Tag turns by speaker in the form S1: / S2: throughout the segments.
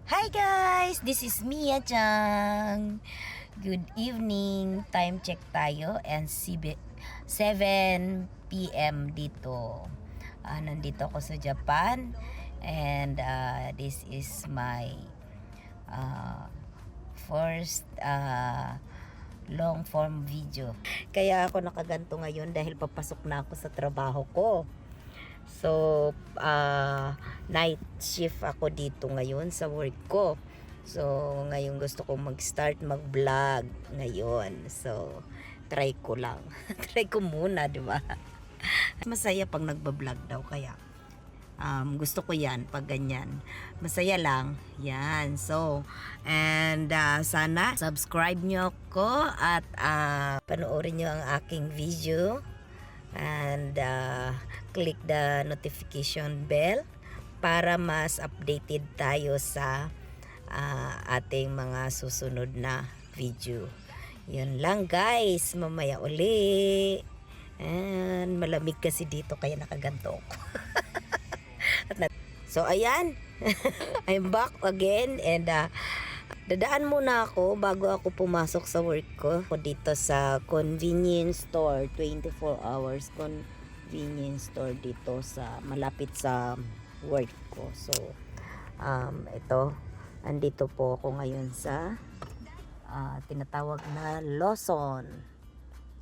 S1: Hi guys! This is Mia Chang. Good evening. Time check tayo and 7 p.m. dito. Nandito ako sa Japan and this is my first long form video. Kaya ako nakaganto ngayon dahil papasok na ako sa trabaho ko. So, night shift ako dito ngayon sa work ko. So, ngayon gusto ko mag-start mag-vlog ngayon. So, try ko lang. Try ko muna, di ba? Masaya pag nagba-vlog daw kaya. Gusto ko yan pag ganyan. Masaya lang. Yan. So, and sana subscribe nyo ako at panoorin nyo ang aking video. And click the notification bell para mas updated tayo sa ating mga susunod na video. Yun lang guys, mamaya uli. And malamig kasi dito kaya nakaganto ako. So ayan, I'm back again and dadaan muna ako bago ako pumasok sa work ko dito sa convenience store, 24 hours convenience store dito sa malapit sa work ko. So ito, andito po ako ngayon sa tinatawag na Lawson.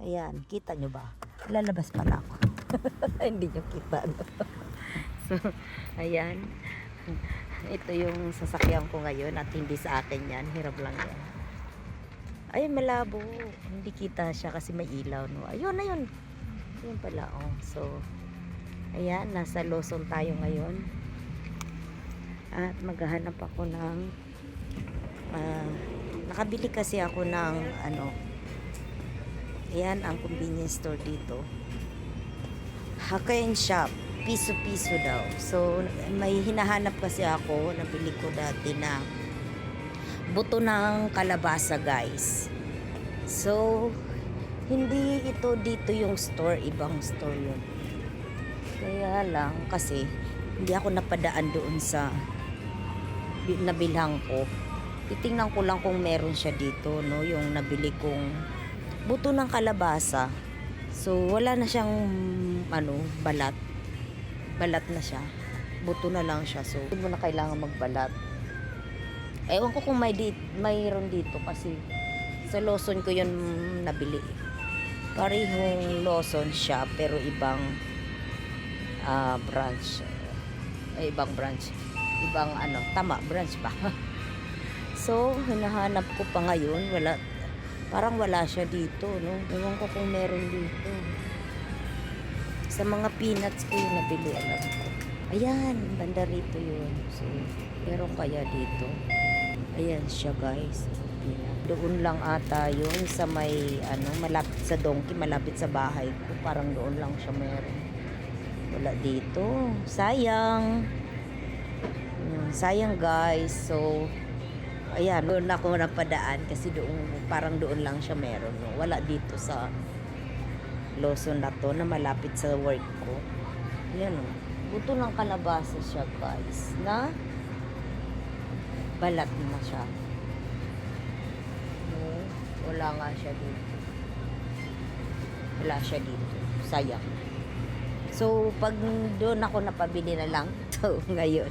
S1: Ayan, kita nyo ba? Lalabas pala ako. Hindi nyo kita, no? So ayan, ito yung sasakyan ko ngayon at hindi sa akin yan, hirap lang yan. Ay, malabo, hindi kita siya kasi may ilaw, no? Ayun, ayun, yun pala, oh. So ayan, nasa Lawson tayo ngayon at maghahanap ako ng nakabili kasi ako ng ayan ang convenience store dito, Hakain Shop, piso-piso daw. So may hinahanap kasi ako, nabili ko dati na buto ng kalabasa guys. So hindi ito dito yung store, ibang store yun. Kaya lang kasi hindi ako napadaan doon sa nabilhan ko. Titingnan ko lang kung meron siya dito, no, yung nabili kong buto ng kalabasa. So wala na siyang balat. Balat na siya. Buto na lang siya. So hindi mo na kailangan magbalat. Ewan ko kung mayroon dito kasi sa Lawson ko yun nabili. Parehong Lawson siya pero ibang branch. Ibang branch. Ibang branch ba? So, hinahanap ko pa ngayon, parang wala siya dito, no? Ewan ko kung meron dito. Sa mga peanuts ko yung nabili, alam ko. Ayan, banda rito yun. So, meron kaya dito. Ayan siya guys. Doon lang ata yun sa may, malapit sa Donkey, malapit sa bahay ko. Parang doon lang siya meron. Wala dito. Sayang. Sayang guys. So, ayan, doon ako napadaan kasi parang doon lang siya meron. No? Wala dito sa Lawson na to na malapit sa work ko. Ayan o. Buto ng kalabasa siya guys. Na balat na siya. No? Wala nga siya dito. Wala siya dito. Sayang. So, pag doon ako napabili na lang ngayon,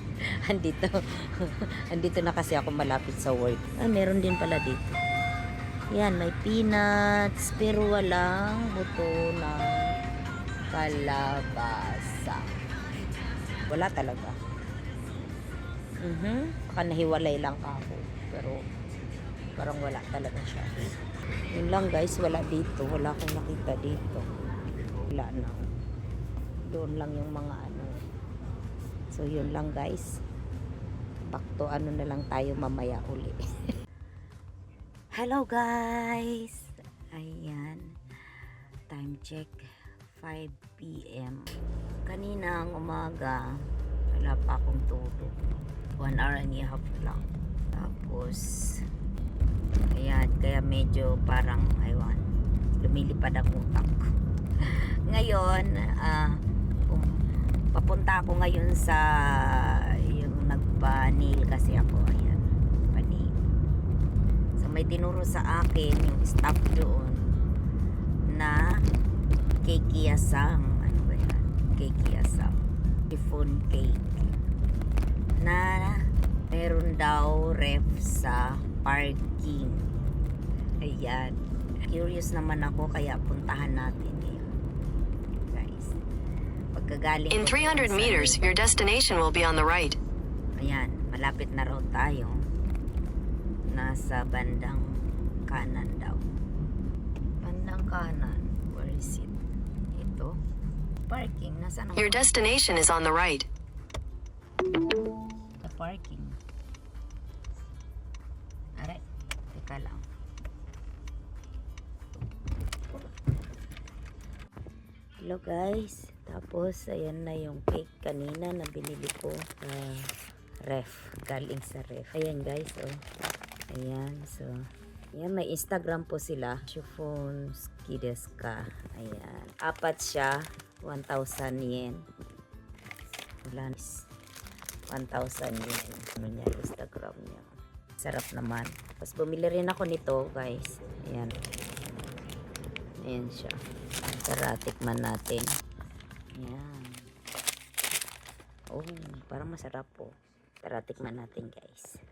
S1: andito na kasi ako malapit sa work. Meron din pala dito. Yan, may peanuts pero walang buto ng kalabasa. Wala talaga. Baka nahiwalay lang ako pero parang wala talaga siya. Yun lang guys, wala dito. Wala akong nakita dito. Wala na. Doon lang yung mga So yun lang guys. Back to na lang tayo mamaya uli. Hello guys. Ayan. Time check 5 p.m. Kaninang umaga wala pa akong tulog. 1 hour and a half lang. Tapos ayan, kaya medyo parang lumilipad ang utak. Ngayon papunta ako ngayon sa yung nagpa-nail kasi ako. Ayan. may tinuro sa akin yung staff doon na kekiyasang. Ano ba yan? Kekiyasang. Chiffon cake. Na meron daw ref sa parking. Ayan. Curious naman ako kaya puntahan natin ngayon. Guys. Pagkagaling
S2: In 300 meters, your destination will be on the right.
S1: Ayan, malapit na raw tayo. Nasa bandang kanan daw. Bandang kanan. Where is it? Ito. Parking. Nasaan ang
S2: Your destination is on the right.
S1: the parking? Aray. Teka lang. Hello guys. Tapos, ayan na yung cake kanina na binili ko. Ref. Galing sa ref. Ayan guys, oh. Ayan, so. Ayan, may Instagram po sila. Chiffon Skideska. Ayan. Apat siya. 1,000 yen. Wala. 1,000 yen. Ano niya, Instagram niya. Sarap naman. Tapos bumili rin ako nito, guys. Ayan. Ayan siya. Tara, tikman natin. Ayan. Oh, parang masarap po. Tara, tikman natin, guys.